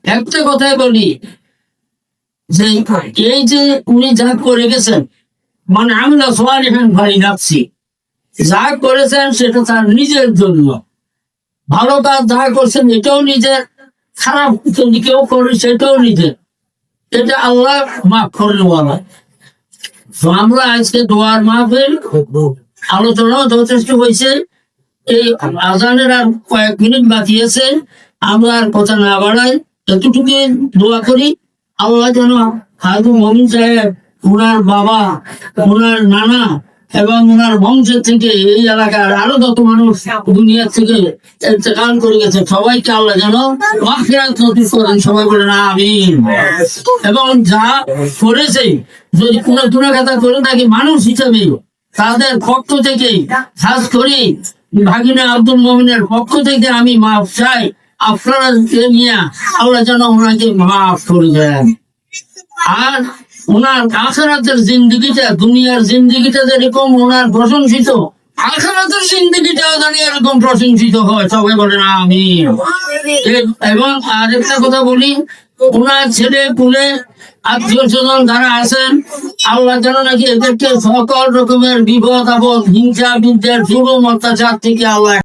একটা কথাই বলি যে এই যে উনি যা করে গেছেন, মানে আমি না সোয়ালিহান ভাই নাচ্ছি, যা করেছেন সেটা তার নিজের জন্য। ভালো কাজ যা করছেন এটাও নিজের, খারাপ যদি কেউ করে সেটাও নিজের। এটা আল্লাহ মাফ করেওয়ালা। তো আমরা আজকে দোয়ার মাহফিল আলোচনাও যথেষ্ট হয়েছে। এই আজানের আর কয়েক মিনিট বাকি আছে, আমরা আর কথা না বাড়াই, এতটুকু দোয়া করি আল্লাহ যেন হাজু মমিন সাহেব, ওনার বাবা, ওনার নানা এবং ওনার বংশের থেকে এই এলাকার আরো যত মানুষ দুনিয়ার থেকে ইন্তেকাল করে গেছে সবাইকে আল্লাহ যেন মাগফিরাত নসিব করেন। সবাই বলেন আমিন। এবং যা করেছে যদি কোনো গুনাহগাতা করে থাকি মানুষ হিসেবে তাদের পক্ষ থেকে, খাস করে ভাগিনা আব্দুল মমিনের পক্ষ থেকে আমি মাফ চাই। আপনারা নিয়ে আল্লাহ যেন ওনাকে মাফ করে দেন। আর ওনার আখিরাতের জিন্দেগিটা, দুনিয়ার জিন্দেগিটা যেরকম ওনার প্রশংসিত, আখিরাতের জিন্দেগিটাও যেন এরকম প্রশংসিত হয়। সবাই বলেন আমিন। এবং আরেকটা কথা বলি, ওনার ছেলে পুলে আত্মীয় স্বজন যারা আছেন, আল্লাহ যেন নাকি এদেরকে সকল রকমের বিপদ আপদ, হিংসা বিদ্বেষ, জুলুম অত্যাচার থেকে আল্লাহ